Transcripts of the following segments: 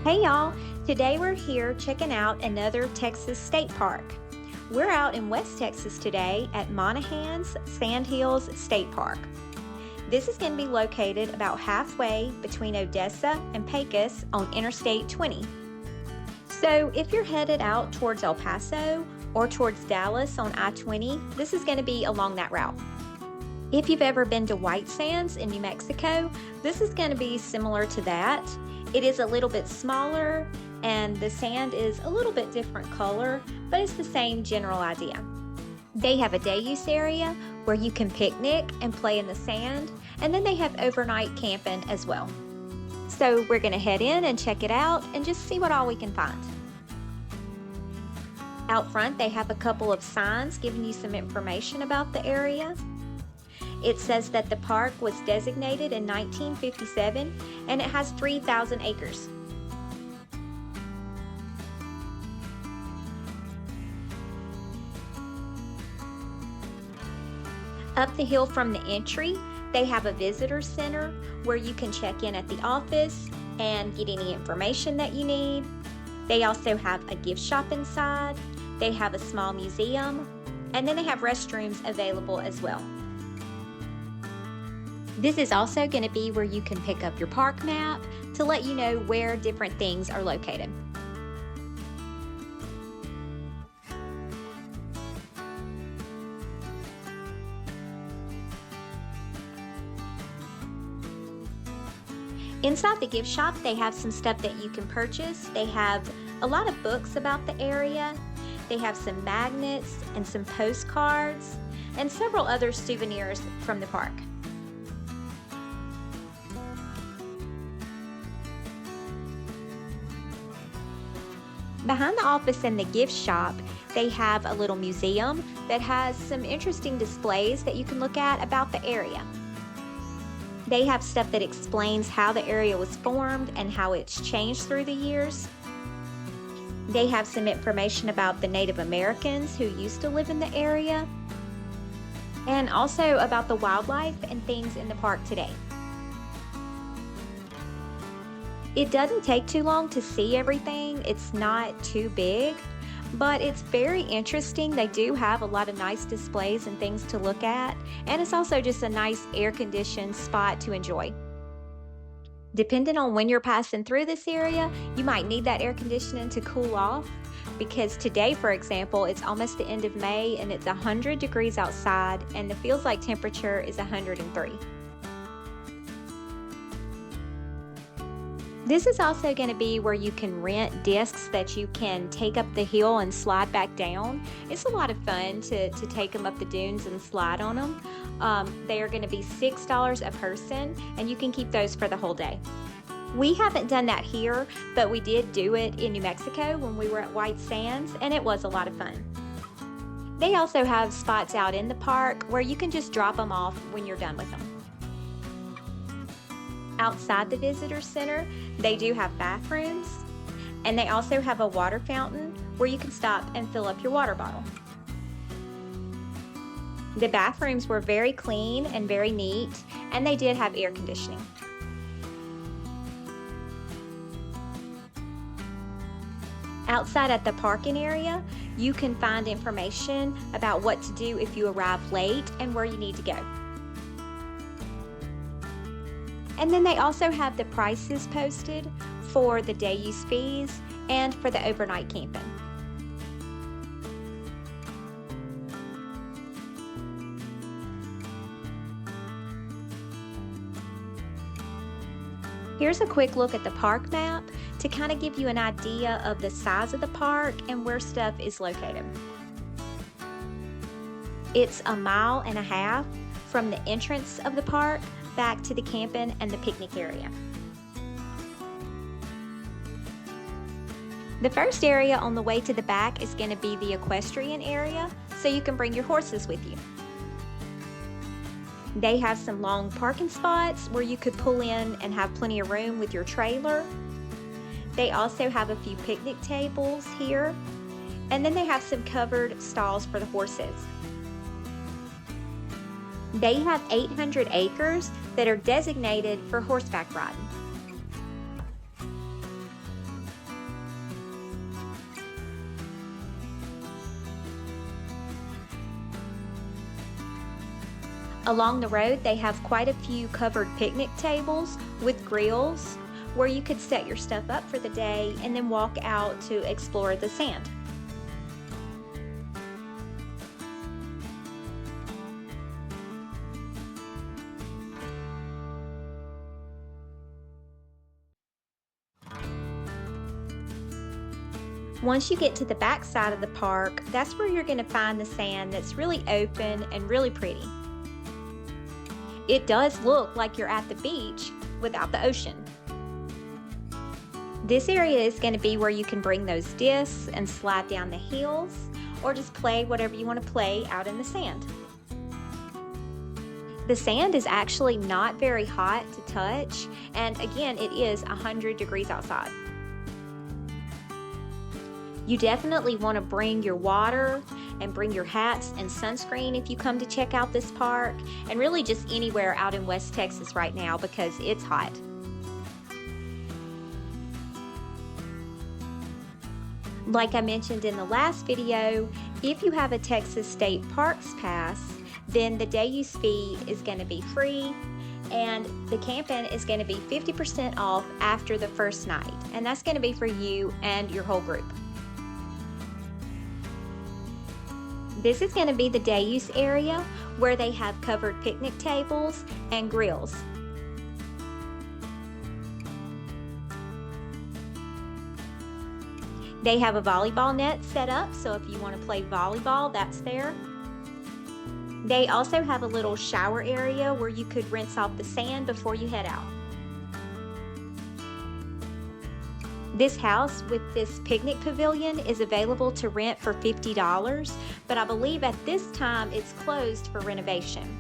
Hey y'all, today we're here checking out another Texas state park. We're out in West Texas today at Monahans Sandhills State Park. This is going to be located about halfway between Odessa and Pecos on Interstate 20. So if you're headed out towards El Paso or towards Dallas on I-20, this is going to be along that route. If you've ever been to White Sands in New Mexico, this is going to be similar to that. It is a little bit smaller and the sand is a little bit different color, but it's the same general idea. They have a day use area where you can picnic and play in the sand, and then they have overnight camping as well. So we're going to head in and check it out and just see what all we can find. Out front they have a couple of signs giving you some information about the area. It says that the park was designated in 1957 and it has 3,000 acres. Up the hill from the entry, they have a visitor center where you can check in at the office and get any information that you need. They also have a gift shop inside. They have a small museum, and then they have restrooms available as well. This is also going to be where you can pick up your park map to let you know where different things are located. Inside the gift shop, they have some stuff that you can purchase. They have a lot of books about the area. They have some magnets and some postcards and several other souvenirs from the park. Behind the office and the gift shop, they have a little museum that has some interesting displays that you can look at about the area. They have stuff that explains how the area was formed and how it's changed through the years. They have some information about the Native Americans who used to live in the area, and also about the wildlife and things in the park today. It doesn't take too long to see everything. It's not too big, but it's very interesting. They do have a lot of nice displays and things to look at, and it's also just a nice air-conditioned spot to enjoy. Depending on when you're passing through this area, you might need that air conditioning to cool off, because today, for example, it's almost the end of May and it's 100 degrees outside and the feels like temperature is 103. This is also going to be where you can rent discs that you can take up the hill and slide back down. It's a lot of fun to take them up the dunes and slide on them. They are going to be $6 a person, and you can keep those for the whole day. We haven't done that here, but we did do it in New Mexico when we were at White Sands, and it was a lot of fun. They also have spots out in the park where you can just drop them off when you're done with them. Outside the visitor center, they do have bathrooms, and they also have a water fountain where you can stop and fill up your water bottle. The bathrooms were very clean and very neat, and they did have air conditioning. Outside at the parking area, you can find information about what to do if you arrive late and where you need to go. And then they also have the prices posted for the day use fees and for the overnight camping. Here's a quick look at the park map to kind of give you an idea of the size of the park and where stuff is located. It's 1.5 miles from the entrance of the park back to the camping and the picnic area. The first area on the way to the back is going to be the equestrian area, so you can bring your horses with you. They have some long parking spots where you could pull in and have plenty of room with your trailer. They also have a few picnic tables here, and then they have some covered stalls for the horses. They have 800 acres that are designated for horseback riding. Along the road, they have quite a few covered picnic tables with grills where you could set your stuff up for the day and then walk out to explore the sand. Once you get to the back side of the park, that's where you're going to find the sand that's really open and really pretty. It does look like you're at the beach without the ocean. This area is going to be where you can bring those discs and slide down the hills, or just play whatever you want to play out in the sand. The sand is actually not very hot to touch, and again, it is 100 degrees outside. You definitely want to bring your water and bring your hats and sunscreen if you come to check out this park, and really just anywhere out in West Texas right now because it's hot. Like I mentioned in the last video, if you have a Texas State Parks pass, then the day use fee is going to be free, and the camping is going to be 50% off after the first night, and that's going to be for you and your whole group. This is going to be the day use area where they have covered picnic tables and grills. They have a volleyball net set up, so if you want to play volleyball, that's there. They also have a little shower area where you could rinse off the sand before you head out. This house with this picnic pavilion is available to rent for $50, but I believe at this time it's closed for renovation.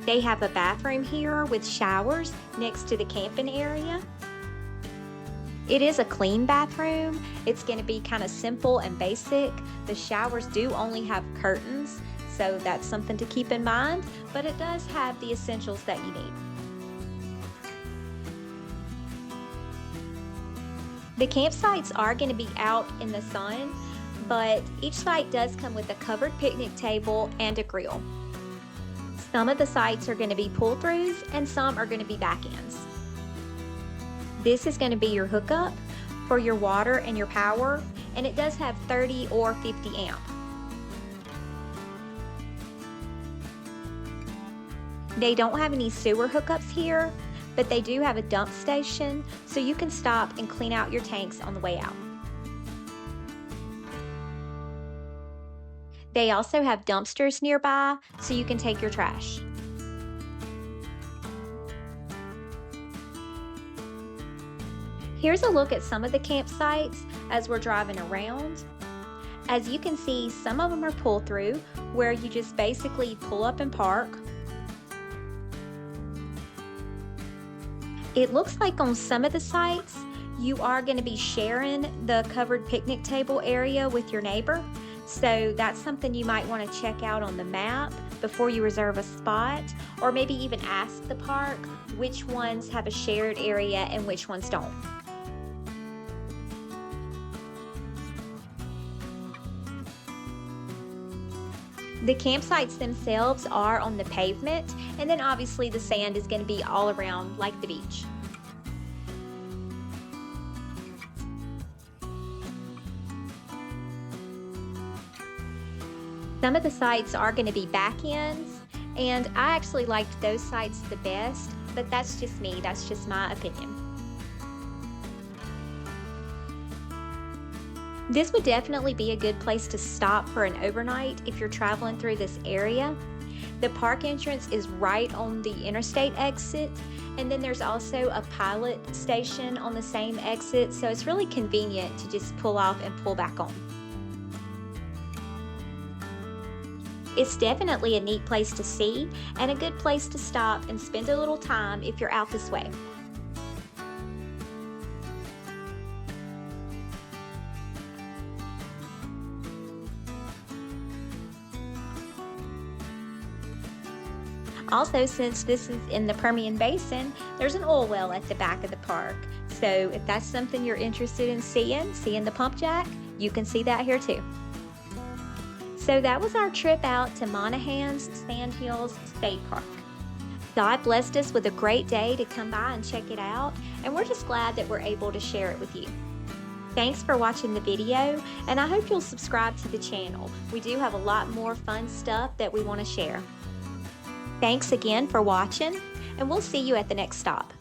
They have a bathroom here with showers next to the camping area. It is a clean bathroom. It's going to be kind of simple and basic. The showers do only have curtains, so that's something to keep in mind, but it does have the essentials that you need. The campsites are going to be out in the sun, but each site does come with a covered picnic table and a grill. Some of the sites are going to be pull-throughs and some are going to be back-ends. This is going to be your hookup for your water and your power, and it does have 30 or 50 amp. They don't have any sewer hookups here, but they do have a dump station, so you can stop and clean out your tanks on the way out. They also have dumpsters nearby, so you can take your trash. Here's a look at some of the campsites as we're driving around. As you can see, some of them are pull-through, where you just basically pull up and park. It looks like on some of the sites, you are going to be sharing the covered picnic table area with your neighbor. So that's something you might want to check out on the map before you reserve a spot, or maybe even ask the park which ones have a shared area and which ones don't. The campsites themselves are on the pavement, and then obviously the sand is going to be all around like the beach. Some of the sites are going to be back ends, and I actually liked those sites the best, but that's just me, that's just my opinion. This would definitely be a good place to stop for an overnight if you're traveling through this area. The park entrance is right on the Interstate exit, and then there's also a pilot station on the same exit, so it's really convenient to just pull off and pull back on. It's definitely a neat place to see and a good place to stop and spend a little time if you're out this way. Also, since this is in the Permian Basin, there's an oil well at the back of the park. So if that's something you're interested in seeing the pump jack, you can see that here too. So that was our trip out to Monahans Sandhills State Park. God blessed us with a great day to come by and check it out, and we're just glad that we're able to share it with you. Thanks for watching the video, and I hope you'll subscribe to the channel. We do have a lot more fun stuff that we want to share. Thanks again for watching, and we'll see you at the next stop.